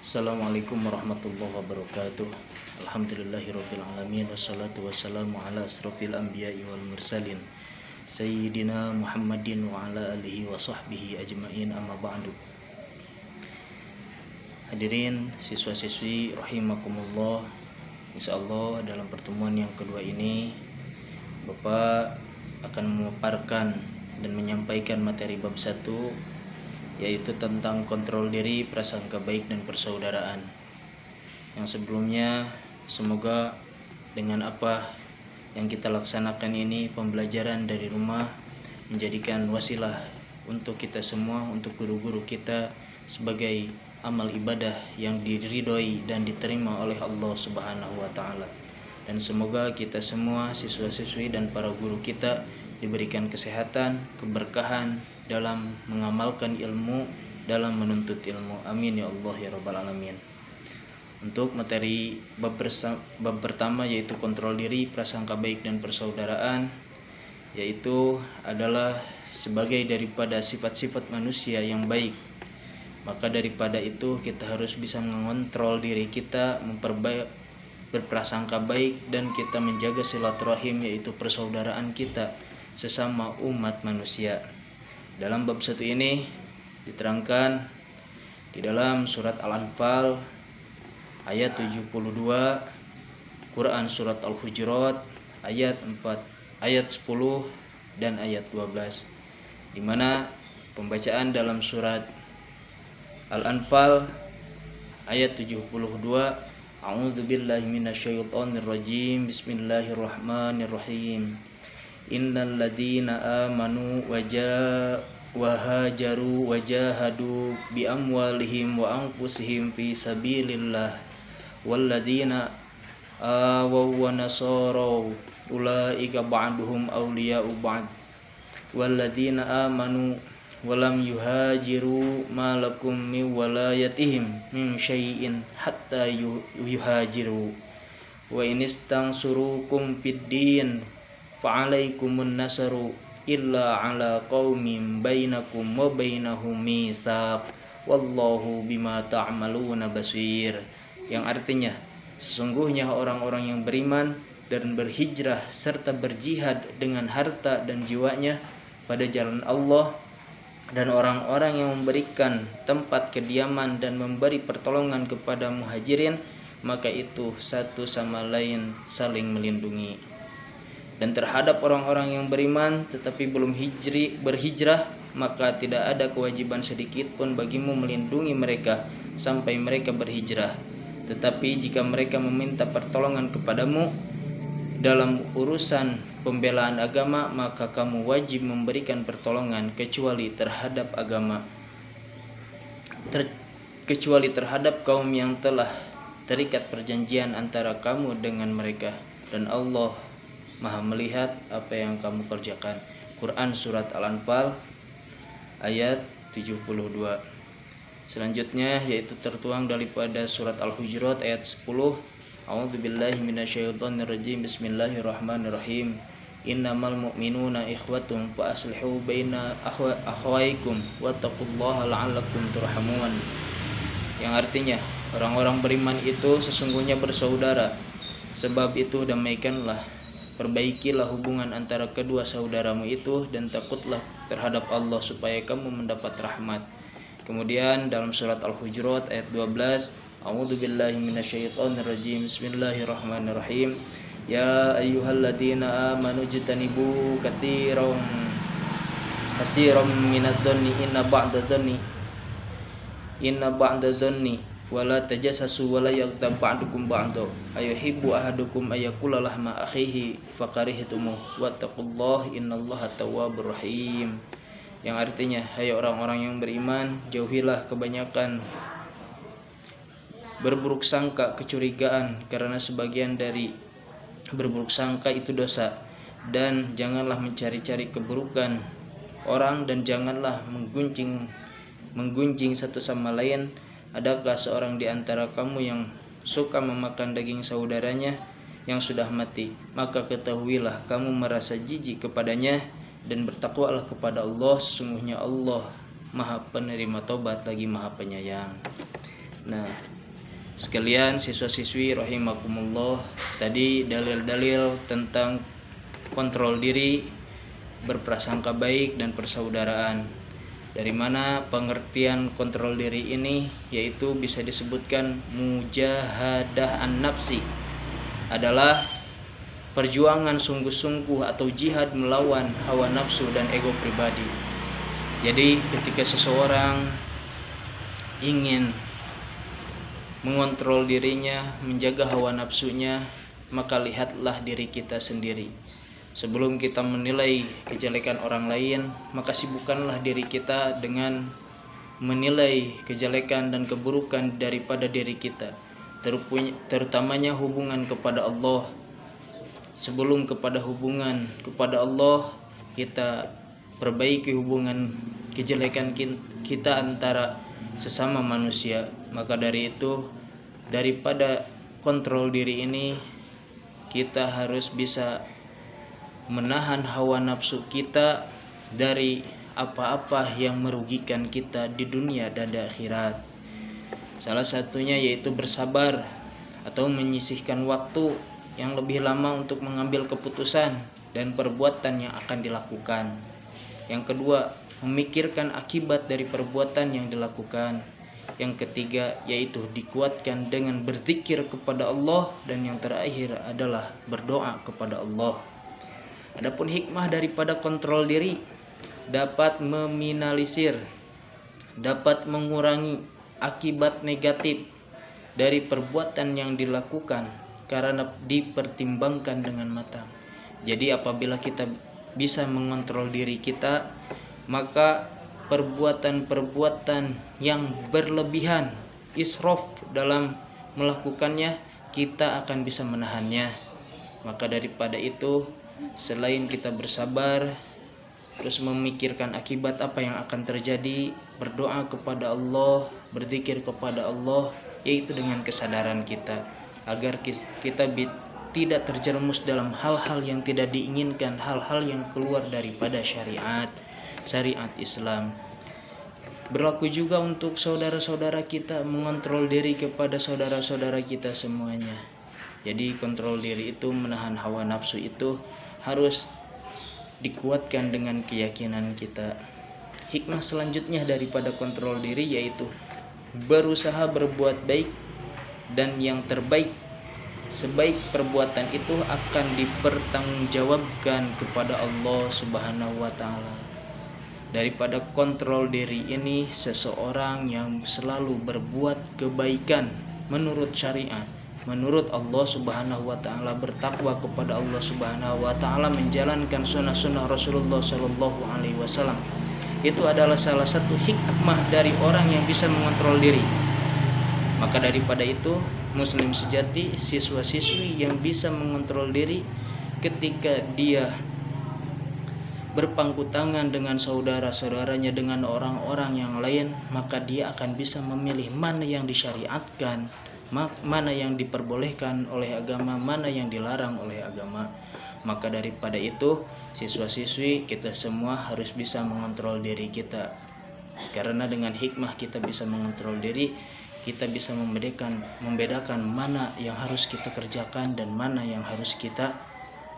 Assalamualaikum warahmatullahi wabarakatuh. Alhamdulillahirabbil alamin wassalatu wassalamu ala asrofil anbiya'i wal mursalin sayyidina Muhammadin wa ala alihi wa sahbihi ajmain, amma ba'du. Hadirin siswa-siswi rahimakumullah, insyaallah dalam pertemuan yang kedua ini Bapak akan memaparkan dan menyampaikan materi bab 1, yaitu tentang kontrol diri, prasangka baik dan persaudaraan. Yang sebelumnya, semoga dengan apa yang kita laksanakan ini, pembelajaran dari rumah, menjadikan wasilah untuk kita semua, untuk guru-guru kita, sebagai amal ibadah yang diridhoi dan diterima oleh Allah Subhanahu wa taala. Dan semoga kita semua, siswa-siswi dan para guru kita, diberikan kesehatan, keberkahan dalam mengamalkan ilmu, dalam menuntut ilmu. Amin ya Allah ya rabbal alamin. Untuk materi bab pertama, yaitu kontrol diri, prasangka baik dan persaudaraan, yaitu adalah sebagai daripada sifat-sifat manusia yang baik. Maka daripada itu kita harus bisa mengontrol diri kita, berprasangka baik, dan kita menjaga silaturahim, yaitu persaudaraan kita sesama umat manusia. Dalam bab 1 ini diterangkan di dalam surat Al-Anfal ayat 72, Quran surat Al-Hujurat ayat 10 dan ayat 12, di mana pembacaan dalam surat Al-Anfal ayat 72, A'udzubillahi minasyaitonirrajim, Bismillahirrahmanirrahim. Innal ladzina amanu wahajaru wajahadu bi amwalihim wa anfusihim fi sabilillah wal ladzina awaw wa nasaru ulaika ba'duhum awliya'u ba'd wal ladzina amanu walam yuhajiru ma lakum min walayatihim min syai'in hatta yuhajiru wa inistansurukum fid din fa'alaikumun nasaru illa ala qaumin bainakum wa bainahum mitsaq wallahu bima ta'maluna basir. Yang artinya, sesungguhnya orang-orang yang beriman dan berhijrah serta berjihad dengan harta dan jiwanya pada jalan Allah, dan orang-orang yang memberikan tempat kediaman dan memberi pertolongan kepada muhajirin, maka itu satu sama lain saling melindungi. Dan terhadap orang-orang yang beriman tetapi belum berhijrah, maka tidak ada kewajiban sedikit pun bagimu melindungi mereka sampai mereka berhijrah. Tetapi jika mereka meminta pertolongan kepadamu dalam urusan pembelaan agama, maka kamu wajib memberikan pertolongan kecuali terhadap kecuali terhadap kaum yang telah terikat perjanjian antara kamu dengan mereka, dan Allah Maha melihat apa yang kamu kerjakan. Quran surat Al-Anfal ayat 72. Selanjutnya yaitu tertuang daripada surat Al-Hujurat ayat 10. A'udzubillahi minasyaitonirrajim. Bismillahirrahmanirrahim. Innamal mu'minuna ikhwatun fa aslihu baina akhwaikum wattaqullaha la'allakum turhamun. Yang artinya, orang-orang beriman itu sesungguhnya bersaudara, sebab itu damaikanlah, perbaikilah hubungan antara kedua saudaramu itu, dan takutlah terhadap Allah supaya kamu mendapat rahmat. Kemudian dalam surat Al-Hujurat ayat 12, A'udzubillahi minasyaitonirrajim. Bismillahirrahmanirrahim. Ya ayyuhalladzina amanu jtanibu katsiran minadh-dhanni inna ba'da dhanni wala tajassasu wala yaghtab ba'dukum ba'da ayuhibbu ahadukum ayakula lahma akhihi fakarihtumuh wattaqullaha innallaha tawwabur rahim. Yang artinya, hai orang-orang yang beriman, jauhilah kebanyakan berburuk sangka, kecurigaan, karena sebagian dari berburuk sangka itu dosa, dan janganlah mencari-cari keburukan orang, dan janganlah menggunjing satu sama lain. Adakah seorang di antara kamu yang suka memakan daging saudaranya yang sudah mati? Maka ketahuilah kamu merasa jijik kepadanya, dan bertakwalah kepada Allah, sesungguhnya Allah Maha penerima tobat lagi Maha penyayang. Nah, sekalian siswa-siswi rahimakumullah, tadi dalil-dalil tentang kontrol diri, berprasangka baik dan persaudaraan. Dari mana pengertian kontrol diri ini, yaitu bisa disebutkan mujahadah an-nafsi, adalah perjuangan sungguh-sungguh atau jihad melawan hawa nafsu dan ego pribadi. Jadi ketika seseorang ingin mengontrol dirinya, menjaga hawa nafsunya, maka lihatlah diri kita sendiri. Sebelum kita menilai kejelekan orang lain, maka sibukkanlah diri kita dengan menilai kejelekan dan keburukan daripada diri kita, terutamanya hubungan kepada Allah. Sebelum kepada hubungan kepada Allah, kita perbaiki hubungan kejelekan kita antara sesama manusia. Maka dari itu, daripada kontrol diri ini, kita harus bisa menahan hawa nafsu kita dari apa-apa yang merugikan kita di dunia dan di akhirat. Salah satunya yaitu bersabar atau menyisihkan waktu yang lebih lama untuk mengambil keputusan dan perbuatan yang akan dilakukan. Yang kedua, memikirkan akibat dari perbuatan yang dilakukan. Yang ketiga yaitu dikuatkan dengan berzikir kepada Allah, dan yang terakhir adalah berdoa kepada Allah. Adapun hikmah daripada kontrol diri, dapat meminimalisir, dapat mengurangi akibat negatif dari perbuatan yang dilakukan karena dipertimbangkan dengan matang. Jadi apabila kita bisa mengontrol diri kita, maka perbuatan-perbuatan yang berlebihan, israf dalam melakukannya, kita akan bisa menahannya. Maka daripada itu, selain kita bersabar, terus memikirkan akibat apa yang akan terjadi, berdoa kepada Allah, berzikir kepada Allah, yaitu dengan kesadaran kita, agar kita tidak terjerumus dalam hal-hal yang tidak diinginkan, hal-hal yang keluar daripada syariat Islam. Berlaku juga untuk saudara-saudara kita, mengontrol diri kepada saudara-saudara kita semuanya. Jadi kontrol diri itu, menahan hawa nafsu itu harus dikuatkan dengan keyakinan kita. Hikmah selanjutnya daripada kontrol diri yaitu berusaha berbuat baik, dan yang terbaik sebaik perbuatan itu akan dipertanggungjawabkan kepada Allah Subhanahu wa taala. Daripada kontrol diri ini, seseorang yang selalu berbuat kebaikan menurut syariat, menurut Allah Subhanahu wa taala, bertakwa kepada Allah Subhanahu wa taala, menjalankan sunnah-sunnah Rasulullah sallallahu alaihi wasallam, itu adalah salah satu hikmah dari orang yang bisa mengontrol diri. Maka daripada itu, muslim sejati, siswa-siswi yang bisa mengontrol diri, ketika dia berpangku tangan dengan saudara-saudaranya, dengan orang-orang yang lain, maka dia akan bisa memilih mana yang disyariatkan, mana yang diperbolehkan oleh agama, mana yang dilarang oleh agama. Maka daripada itu, siswa-siswi kita semua harus bisa mengontrol diri kita, karena dengan hikmah kita bisa mengontrol diri, kita bisa membedakan mana yang harus kita kerjakan dan mana yang harus kita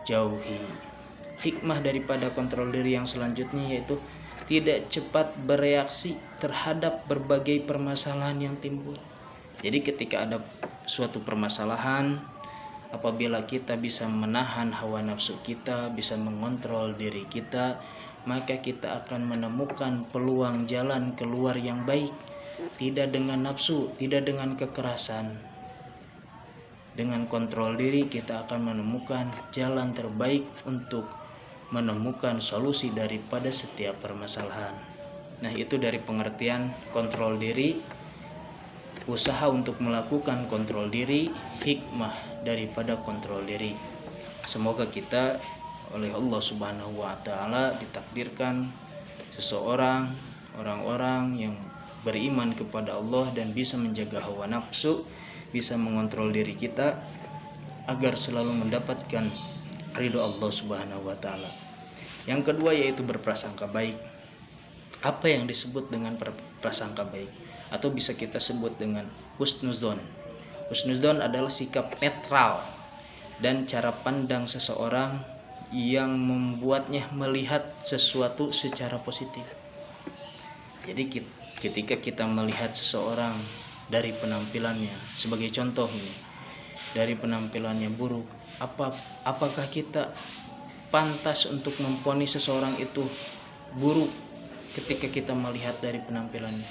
jauhi. Hikmah daripada kontrol diri yang selanjutnya yaitu tidak cepat bereaksi terhadap berbagai permasalahan yang timbul. Jadi ketika ada suatu permasalahan, apabila kita bisa menahan hawa nafsu kita, bisa mengontrol diri kita, maka kita akan menemukan peluang jalan keluar yang baik, tidak dengan nafsu, tidak dengan kekerasan. Dengan kontrol diri kita akan menemukan jalan terbaik untuk menemukan solusi daripada setiap permasalahan. Nah, itu dari pengertian kontrol diri, usaha untuk melakukan kontrol diri, hikmah daripada kontrol diri. Semoga kita oleh Allah Subhanahu wa taala ditakdirkan orang-orang yang beriman kepada Allah dan bisa menjaga hawa nafsu, bisa mengontrol diri kita agar selalu mendapatkan ridho Allah Subhanahu wa taala. Yang kedua yaitu berprasangka baik. Apa yang disebut dengan prasangka baik? atau bisa kita sebut dengan husnuzon. Husnuzon adalah sikap netral dan cara pandang seseorang yang membuatnya melihat sesuatu secara positif. Jadi ketika kita melihat seseorang dari penampilannya, sebagai contoh ini, dari penampilannya buruk, apakah kita pantas untuk memvonis seseorang itu buruk ketika kita melihat dari penampilannya?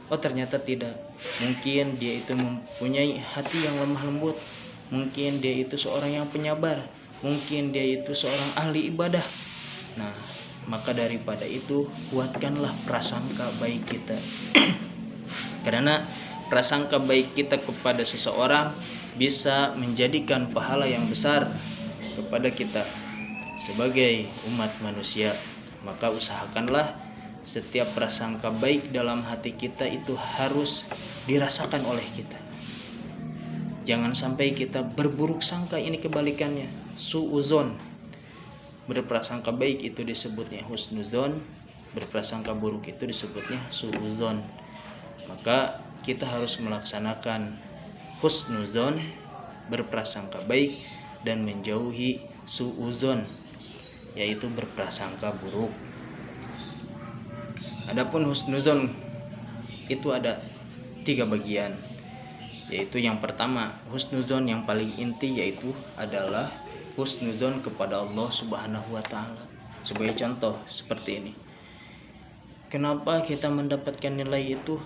Oh, ternyata tidak. Mungkin dia itu mempunyai hati yang lemah lembut, mungkin dia itu seorang yang penyabar, mungkin dia itu seorang ahli ibadah. Nah, maka daripada itu kuatkanlah prasangka baik kita. Karena prasangka baik kita kepada seseorang bisa menjadikan pahala yang besar kepada kita sebagai umat manusia. Maka usahakanlah setiap prasangka baik dalam hati kita itu harus dirasakan oleh kita. Jangan sampai kita berburuk sangka, ini kebalikannya, suuzon. Berprasangka baik itu disebutnya husnuzon, berprasangka buruk itu disebutnya suuzon. Maka kita harus melaksanakan husnuzon, berprasangka baik, dan menjauhi suuzon, yaitu berprasangka buruk. Adapun husnuzon itu ada 3 bagian, yaitu yang pertama, husnuzon yang paling inti yaitu adalah husnuzon kepada Allah Subhanahu wa taala. Sebagai contoh seperti ini. Kenapa kita mendapatkan nilai itu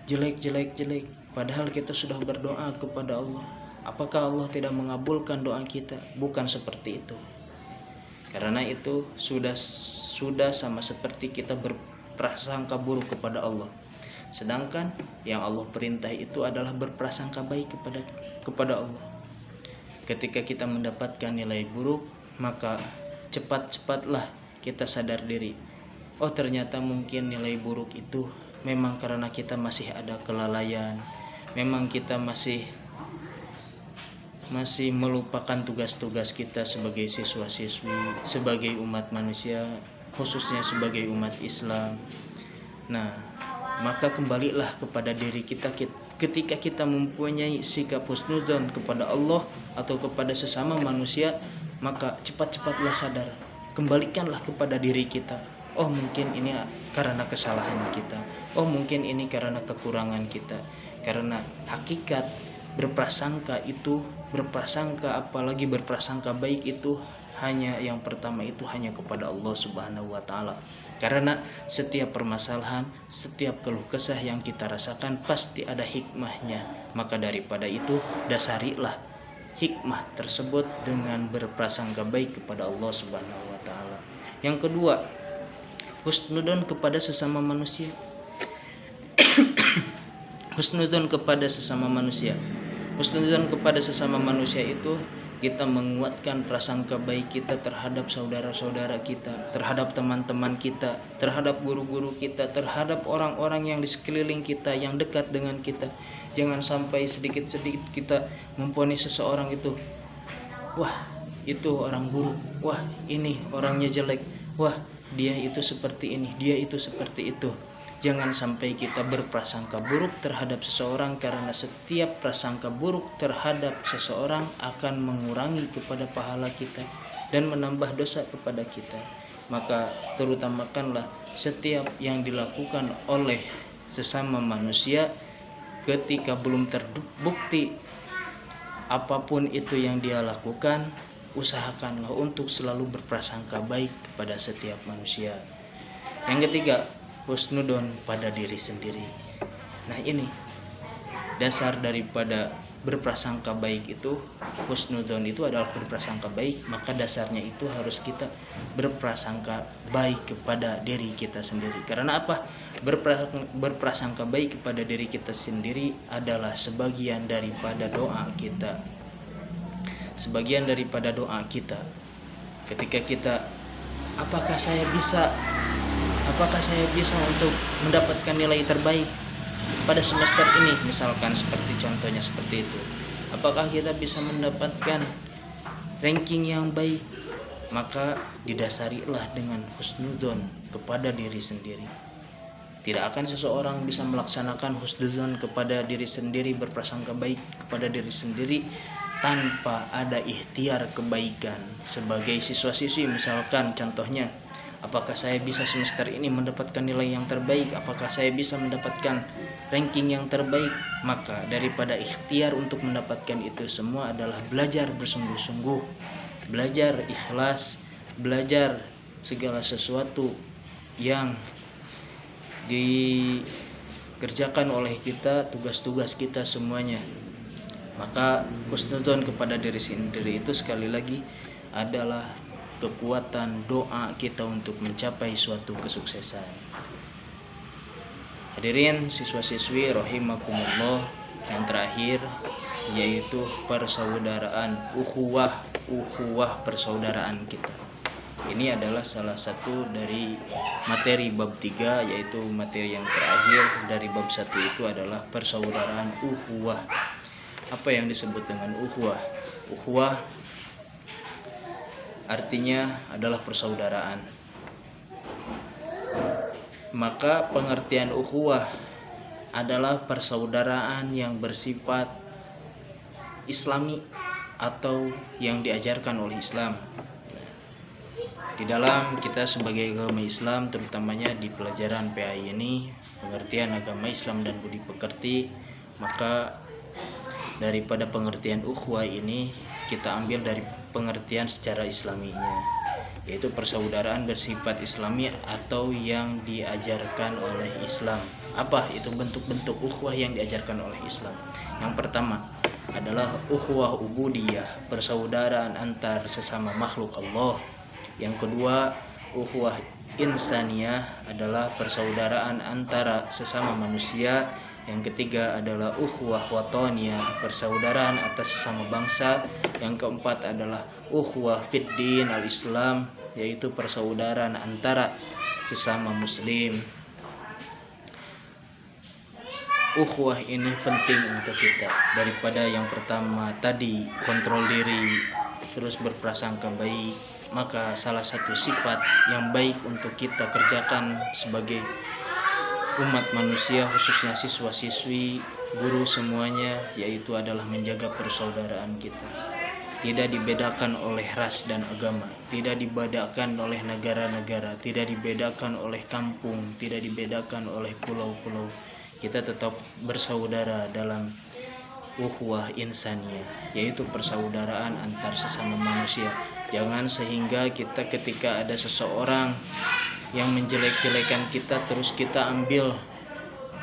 jelek padahal kita sudah berdoa kepada Allah? Apakah Allah tidak mengabulkan doa kita? Bukan seperti itu. Karena itu sudah sama seperti kita berprasangka buruk kepada Allah. Sedangkan yang Allah perintah itu adalah berprasangka baik kepada Allah. Ketika kita mendapatkan nilai buruk, maka cepat-cepatlah kita sadar diri. Oh, ternyata mungkin nilai buruk itu memang karena kita masih ada kelalaian, memang kita masih melupakan tugas-tugas kita sebagai siswa-siswi, sebagai umat manusia, khususnya sebagai umat Islam. Nah, maka kembalilah kepada diri kita ketika kita mempunyai sikap husnuzon kepada Allah atau kepada sesama manusia, maka cepat-cepatlah sadar, kembalikanlah kepada diri kita. Oh, mungkin ini karena kesalahan kita, oh mungkin ini karena kekurangan kita. Karena hakikat berprasangka apalagi berprasangka baik itu hanya yang pertama itu hanya kepada Allah Subhanahu wa taala. Karena setiap permasalahan, setiap keluh kesah yang kita rasakan pasti ada hikmahnya. Maka daripada itu dasarilah hikmah tersebut dengan berprasangka baik kepada Allah Subhanahu wa taala. Yang kedua, husnuzon kepada sesama manusia. Husnuzon kepada sesama manusia. Husnuzon kepada sesama manusia itu kita menguatkan prasangka baik kita terhadap saudara-saudara kita, terhadap teman-teman kita, terhadap guru-guru kita, terhadap orang-orang yang di sekeliling kita, yang dekat dengan kita. Jangan sampai sedikit-sedikit kita memvonis seseorang itu, wah itu orang buruk, wah ini orangnya jelek, wah dia itu seperti ini, dia itu seperti itu. Jangan sampai kita berprasangka buruk terhadap seseorang, karena setiap prasangka buruk terhadap seseorang akan mengurangi kepada pahala kita dan menambah dosa kepada kita. Maka terutamakanlah setiap yang dilakukan oleh sesama manusia ketika belum terbukti apapun itu yang dia lakukan, usahakanlah untuk selalu berprasangka baik kepada setiap manusia. Yang ketiga, husnudon pada diri sendiri. Nah, ini dasar daripada berprasangka baik itu. Husnudon itu adalah berprasangka baik, maka dasarnya itu harus kita berprasangka baik kepada diri kita sendiri. Karena apa? Berprasangka baik kepada diri kita sendiri adalah sebagian daripada doa kita. Sebagian daripada doa kita. Ketika kita, apakah saya bisa untuk mendapatkan nilai terbaik pada semester ini, misalkan seperti contohnya seperti itu. Apakah kita bisa mendapatkan ranking yang baik? Maka didasarilah dengan husnuzon kepada diri sendiri. Tidak akan seseorang bisa melaksanakan husnuzon kepada diri sendiri, berprasangka baik kepada diri sendiri tanpa ada ikhtiar kebaikan. Sebagai siswa-siswi misalkan contohnya, apakah saya bisa semester ini mendapatkan nilai yang terbaik? Apakah saya bisa mendapatkan ranking yang terbaik? Maka daripada ikhtiar untuk mendapatkan itu semua adalah belajar bersungguh-sungguh, belajar ikhlas, belajar segala sesuatu yang dikerjakan oleh kita, tugas-tugas kita semuanya. Maka husnuzon kepada diri sendiri itu sekali lagi adalah kekuatan doa kita untuk mencapai suatu kesuksesan. Hadirin siswa-siswi rahimakumullah, yang terakhir yaitu persaudaraan, ukhuwah persaudaraan kita. Ini adalah salah satu dari materi bab 3, yaitu materi yang terakhir dari bab 1 itu adalah persaudaraan ukhuwah. Apa yang disebut dengan ukhuwah? Ukhuwah artinya adalah persaudaraan. Maka pengertian ukhuwah adalah persaudaraan yang bersifat Islami atau yang diajarkan oleh Islam. Di dalam kita sebagai agama Islam, terutamanya di pelajaran PAI ini, pengertian agama Islam dan budi pekerti, maka daripada pengertian ukhuwah ini kita ambil dari pengertian secara islaminya, yaitu persaudaraan bersifat Islami atau yang diajarkan oleh Islam. Apa itu bentuk-bentuk ukhuwah yang diajarkan oleh Islam? Yang pertama adalah ukhuwah ubudiyah, persaudaraan antar sesama makhluk Allah. Yang kedua, ukhuwah insaniyah adalah persaudaraan antara sesama manusia. Yang ketiga adalah ukhuwah watoniyah, persaudaraan atas sesama bangsa. Yang keempat adalah ukhuwah fiddin al-Islam, yaitu persaudaraan antara sesama muslim. Ukhuwah ini penting untuk kita. Daripada yang pertama tadi kontrol diri, terus berprasangka baik, maka salah satu sifat yang baik untuk kita kerjakan sebagai umat manusia, khususnya siswa-siswi, guru semuanya, yaitu adalah menjaga persaudaraan kita. Tidak dibedakan oleh ras dan agama, tidak dibedakan oleh negara-negara, tidak dibedakan oleh kampung, tidak dibedakan oleh pulau-pulau. Kita tetap bersaudara dalam ukhuwah insaniyah, yaitu persaudaraan antar sesama manusia. Jangan sehingga kita ketika ada seseorang yang menjelek-jelekan kita, terus kita ambil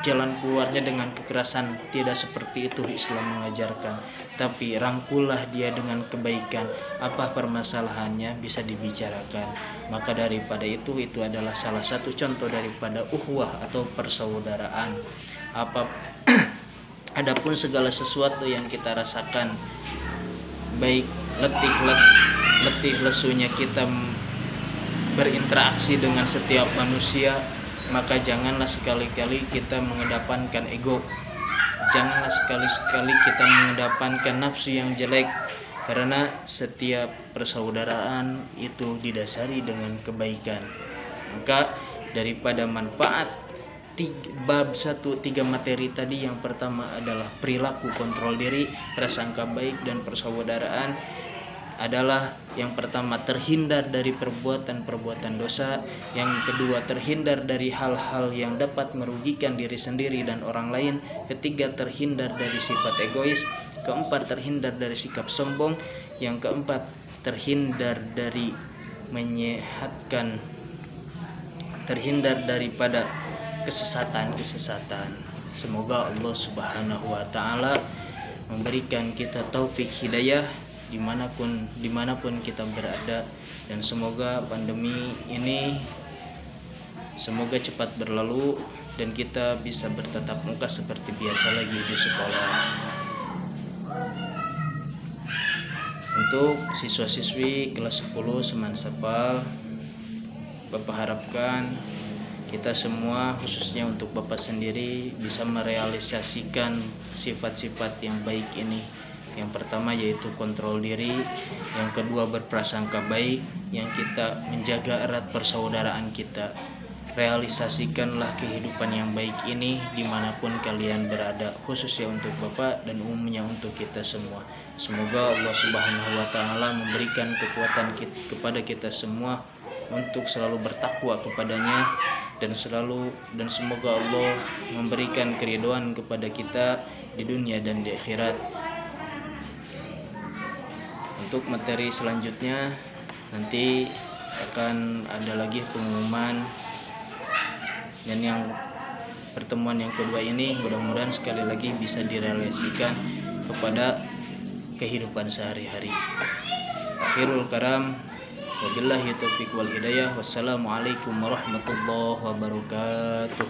jalan keluarnya dengan kekerasan. Tidak seperti itu Islam mengajarkan, tapi rangkullah dia dengan kebaikan. Apa permasalahannya bisa dibicarakan. Maka daripada itu adalah salah satu contoh daripada ukhuwah atau persaudaraan. Adapun segala sesuatu yang kita rasakan, baik letih lesunya kita berinteraksi dengan setiap manusia, maka janganlah sekali-kali kita mengedepankan ego. Janganlah sekali-kali kita mengedepankan nafsu yang jelek, karena setiap persaudaraan itu didasari dengan kebaikan. Maka daripada manfaat bab 1 3 materi tadi, yang pertama adalah perilaku kontrol diri, prasangka baik, dan persaudaraan adalah yang pertama terhindar dari perbuatan-perbuatan dosa, yang kedua terhindar dari hal-hal yang dapat merugikan diri sendiri dan orang lain, ketiga terhindar dari sifat egois, keempat terhindar dari sikap sombong, yang keempat terhindar dari menyehatkan, terhindar daripada kesesatan. Semoga Allah Subhanahu wa Ta'ala memberikan kita taufik hidayah dimanapun kita berada, dan semoga pandemi ini semoga cepat berlalu dan kita bisa bertatap muka seperti biasa lagi di sekolah. Untuk siswa-siswi kelas 10 Semansapal, Bapak harapkan kita semua, khususnya untuk Bapak sendiri, bisa merealisasikan sifat-sifat yang baik ini. Yang pertama yaitu kontrol diri, yang kedua berprasangka baik, yang kita menjaga erat persaudaraan kita, realisasikanlah kehidupan yang baik ini dimanapun kalian berada, khususnya untuk Bapak dan umumnya untuk kita semua. Semoga Allah Subhanahu wa Ta'ala memberikan kekuatan kepada kita semua untuk selalu bertakwa kepadanya, dan semoga Allah memberikan keridhaan kepada kita di dunia dan di akhirat. Untuk materi selanjutnya nanti akan ada lagi pengumuman, dan yang pertemuan yang kedua ini mudah-mudahan sekali lagi bisa direalisasikan kepada kehidupan sehari-hari. Akhirul kalam, wabillahi taufiq wal hidayah. Wassalamualaikum warahmatullahi wabarakatuh.